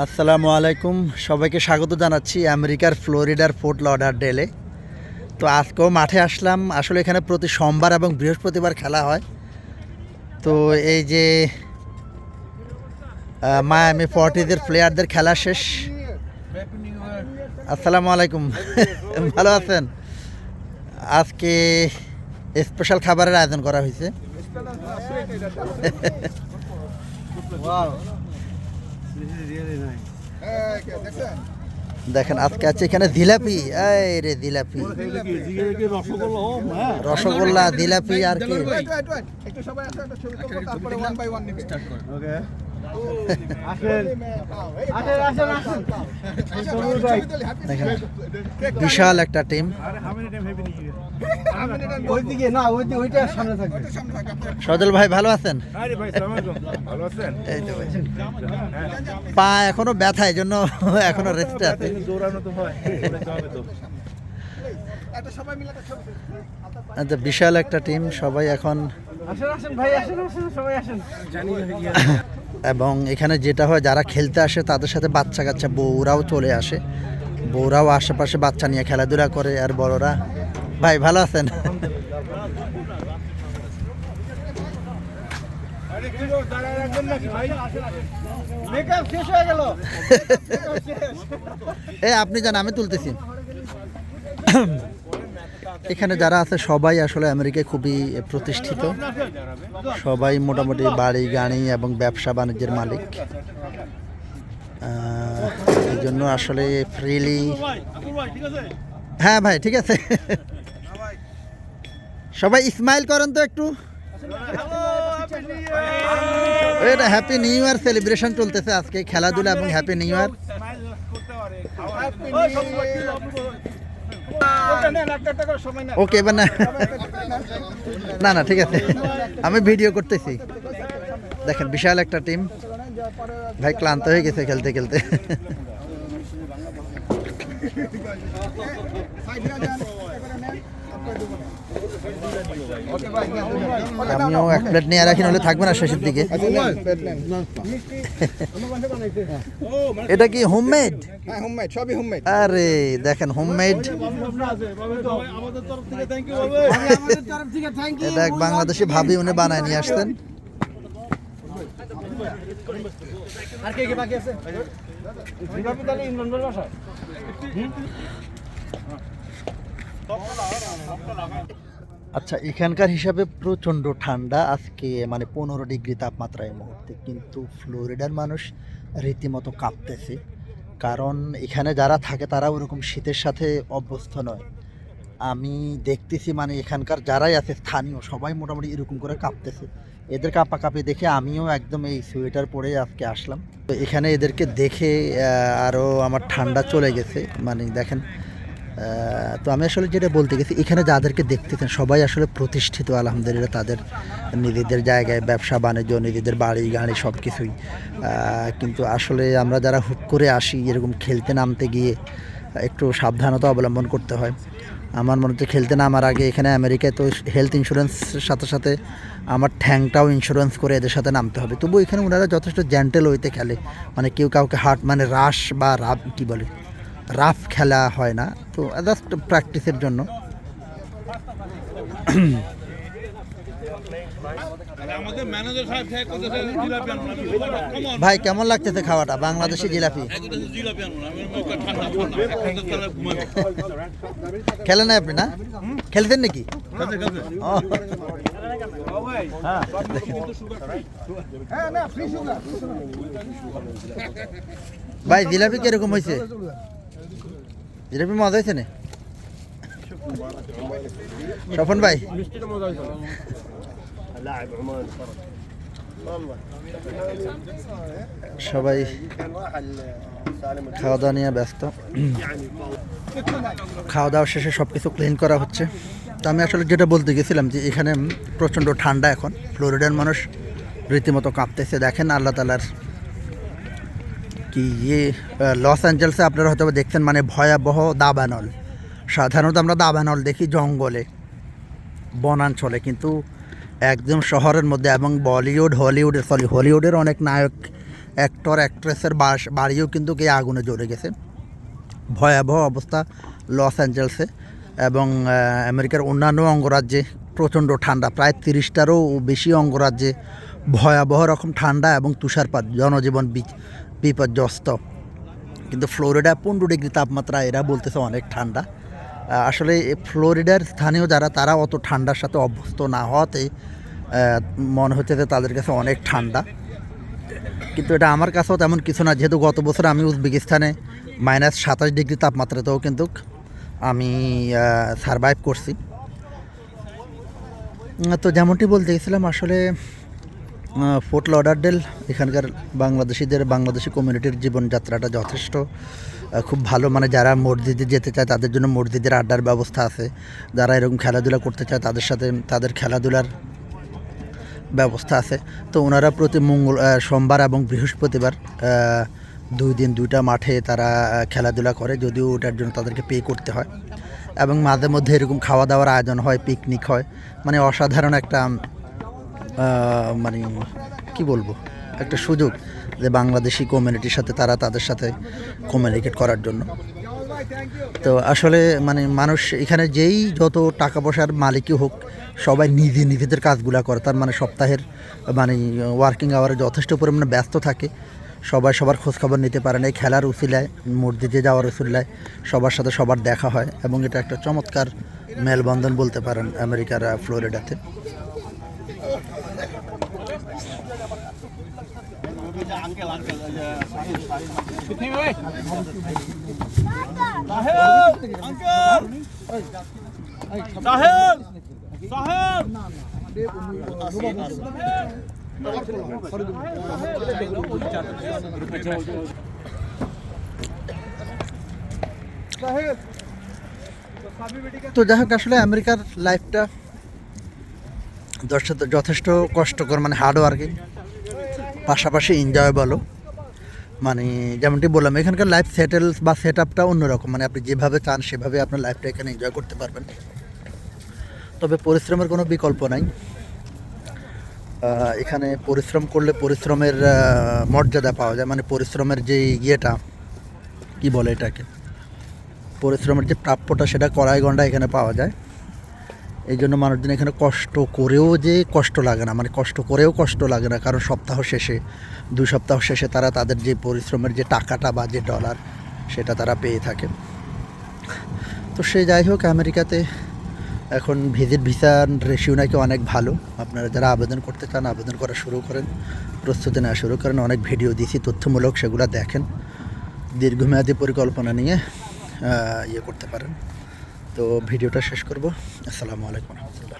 আসসালামু আলাইকুম, সবাইকে স্বাগত জানাচ্ছি আমেরিকার ফ্লোরিডার ফোর্ট লডারডেলে। তো আজকেও মাঠে আসলাম। আসলে এখানে প্রতি সোমবার এবং বৃহস্পতিবার খেলা হয়। তো এই যে মায়ামি ফর্টিজের প্লেয়ারদের খেলা শেষ। আসসালামু আলাইকুম, ভালো আছেন? আজকে স্পেশাল খাবারের আয়োজন করা হয়েছে। দেখেন আজকে আছে এখানে জিলাপি, এই রে জিলাপি, রসগোল্লা, জিলাপি আর কি। দেখেন বিশাল একটা টিম। সজল ভাই ভালো আছেন? পা এখনো ব্যথা, এই জন্য এখনো রেস্টে আছে। আচ্ছা, বিশাল একটা টিম, সবাই এখন। এবং এখানে যেটা হয়, যারা খেলতে আসে তাদের সাথে বাচ্চা কাচ্চা বউরাও চলে আসে। বউরাও আশেপাশে বাচ্চা নিয়ে খেলাধুলা করে, আর বড়রা। ভাই ভালো আছেন? আপনি জান, আমি তুলতেছি। এখানে যারা আছে সবাই আসলে আমেরিকায় খুবই প্রতিষ্ঠিত। সবাই মোটামুটি বাড়ি গাড়ি এবং ব্যবসা বাণিজ্যের মালিক। এই জন্য আসলে ফ্রিলি। হ্যাঁ ভাই, ঠিক আছে। সবাই স্মাইল করেন তো একটু। এটা হ্যাপি নিউ ইয়ার সেলিব্রেশন চলতেছে আজকে, খেলাধুলা এবং হ্যাপি নিউ ইয়ার। ওকে, এবার না না ঠিক আছে, আমি ভিডিও করতেছি। দেখেন বিশাল একটা টিম। ভাই ক্লান্ত হয়ে গেছে খেলতে খেলতে। আমিও এক প্লেট নিয়ে রাখি, নাহলে থাকবে না শেষের দিকে। এটা কি হোমমেড? সবই হোমমেড। আরে দেখেন, হোমমেড। এটা এক বাংলাদেশি ভাবি, উনি বানায় নিয়ে আসতেন। আচ্ছা, এখানকার হিসাবে প্রচণ্ড ঠান্ডা আজকে, মানে 15 ডিগ্রি তাপমাত্রা এই মুহূর্তে। কিন্তু ফ্লোরিডার মানুষ রীতিমতো কাঁপতেছে, কারণ এখানে যারা থাকে তারা ওরকম শীতের সাথে অভ্যস্ত নয়। আমি দেখতেছি, মানে এখানকার যারাই আছে স্থানীয় সবাই মোটামুটি এরকম করে কাঁপতেছে। এদের কাঁপাকাঁপি দেখে আমিও একদম এই সোয়েটার পরে আজকে আসলাম। তো এখানে এদেরকে দেখে আরও আমার ঠান্ডা চলে গেছে, মানে দেখেন। তো আমি আসলে যেটা বলতে গেছি, এখানে যাদেরকে দেখতেছেন সবাই আসলে প্রতিষ্ঠিত, আলহামদুলিল্লাহ। তাদের নিজেদের জায়গায় ব্যবসা বাণিজ্য, নিজেদের বাড়ি গাড়ি সব কিছুই। কিন্তু আসলে আমরা যারা হুট করে আসি, এরকম খেলতে নামতে গিয়ে একটু সাবধানতা অবলম্বন করতে হয়। আমার মনে হচ্ছে খেলতে নামার আগে এখানে আমেরিকায় তো হেলথ ইন্স্যুরেন্সের সাথে সাথে আমার ঠ্যাংটাও ইন্স্যুরেন্স করে এদের সাথে নামতে হবে। তবু এখানে ওনারা যথেষ্ট জেন্টেল ওয়েতে খেলে, মানে কেউ কাউকে মানে রাশ বা কী বলে, রাফ খেলা হয় না। তো জাস্ট প্র্যাকটিসের জন্য। ভাই কেমন লাগতেছে খাওয়াটা? বাংলাদেশি জিলাপি খেলেন না আপনি? না খেলতেন নাকি? ভাই জিলাপি কিরকম হয়েছে? জিলাপি মজা হয়েছে না? স্বপন ভাই, সবাই খাওয়া দাওয়া নিয়ে ব্যস্ত। খাওয়া দাওয়া শেষে সব কিছু ক্লিন করা হচ্ছে। তো আমি আসলে যেটা বলতে গেছিলাম, যে এখানে প্রচণ্ড ঠান্ডা এখন। ফ্লোরিডার মানুষ রীতিমতো কাঁপতেছে। দেখেন আল্লাহ তাআলার কি লস অ্যাঞ্জেলসে আপনারা হয়তো দেখছেন, মানে ভয়াবহ দাবানল। সাধারণত আমরা দাবানল দেখি জঙ্গলে, বনাঞ্চলে, কিন্তু একদম শহরের মধ্যে। এবং হলিউডের অনেক নায়ক অ্যাক্টর অ্যাক্ট্রেসের বাড়িও কিন্তু এই আগুনে জ্বলে গেছে। ভয়াবহ অবস্থা লস অ্যাঞ্জেলসে এবং আমেরিকার অন্যান্য অঙ্গরাজ্যে প্রচণ্ড ঠান্ডা, প্রায় 30টারও বেশি অঙ্গরাজ্যে ভয়াবহ রকম ঠান্ডা এবং তুষারপাত, জনজীবন বিপর্যস্ত। কিন্তু ফ্লোরিডা 15 ডিগ্রি তাপমাত্রা, এরা বলতেছে অনেক ঠান্ডা। আসলে ফ্লোরিডার স্থানীয় যারা, তারা অত ঠান্ডার সাথে অভ্যস্ত না হওয়াতে মনে হচ্ছে যে তাদের কাছে অনেক ঠান্ডা, কিন্তু এটা আমার কাছেও তেমন কিছু না, যেহেতু গত বছর আমি উজবেকিস্তানে -27 ডিগ্রি তাপমাত্রাতেও কিন্তু আমি সারভাইভ করছি। তো যেমনটি বলতে গেছিলাম, আসলে ফোর্ট লডারডেল এখানকার বাংলাদেশি কমিউনিটির জীবনযাত্রাটা যথেষ্ট খুব ভালো। মানে যারা মসজিদে যেতে চায় তাদের জন্য মসজিদের আড্ডার ব্যবস্থা আছে, যারা এরকম খেলাধুলা করতে চায় তাদের সাথে তাদের খেলাধুলার ব্যবস্থা আছে। তো ওনারা প্রতি সোমবার এবং বৃহস্পতিবার 2 দিন 2টা মাঠে তারা খেলাধুলা করে, যদিও ওটার জন্য তাদেরকে পে করতে হয়। এবং মাঝে মধ্যে এরকম খাওয়া দাওয়ার আয়োজন হয়, পিকনিক হয়। মানে অসাধারণ একটা মানে কি বলবো, একটা সুযোগ যে বাংলাদেশি কমিউনিটির সাথে তাদের সাথে কমিউনিকেট করার জন্য। তো আসলে মানে মানুষ এখানে যেই যত টাকা পয়সার মালিকই হোক, সবাই নিজেদের কাজগুলো করে। তার মানে সপ্তাহের মানে ওয়ার্কিং আওয়ারে যথেষ্ট পরিমাণে ব্যস্ত থাকে, সবাই সবার খোঁজখবর নিতে পারে না। এই খেলার উসিলায়, মসজিদে যাওয়ার উসিলায় সবার সাথে সবার দেখা হয় এবং এটা একটা চমৎকার মেলবন্ধন বলতে পারেন আমেরিকার ফ্লোরিডাতে। তো যাই হোক, আসলে আমেরিকার লাইফটা যথেষ্ট কষ্টকর, মানে হার্ড ওয়ার্কিং, পাশাপাশি এনজয়েবলও। মানে যেমনটি বললাম, এখানকার লাইফ সেট আপটা অন্যরকম। মানে আপনি যেভাবে চান সেভাবে আপনার লাইফটা এখানে এনজয় করতে পারবেন। তবে পরিশ্রমের কোনো বিকল্প নাই। এখানে পরিশ্রম করলে পরিশ্রমের মর্যাদা পাওয়া যায়। মানে পরিশ্রমের যে ইয়েটা কি বলে এটাকে, পরিশ্রমের যে প্রাপ্যটা, সেটা কড়াই গন্ডা এখানে পাওয়া যায়। এই জন্য মানুষজন এখানে কষ্ট করেও যে কষ্ট লাগে না, মানে কষ্ট করেও কষ্ট লাগে না, কারণ সপ্তাহ শেষে 2 সপ্তাহ শেষে তারা তাদের যে পরিশ্রমের যে টাকাটা বা যে ডলার, সেটা তারা পেয়ে থাকে। তো সে যাই হোক, আমেরিকাতে এখন ভিসা রেশিও নাকি অনেক ভালো। আপনারা যারা আবেদন করতে চান আবেদন করা শুরু করেন, প্রস্তুতি নেওয়া শুরু করেন। অনেক ভিডিও দিয়েছি তথ্যমূলক, সেগুলো দেখেন, দীর্ঘমেয়াদী পরিকল্পনা নিয়ে করতে পারেন। তো ভিডিওটা শেষ করব। আসসালামু আলাইকুম রহমতুল্লাহ।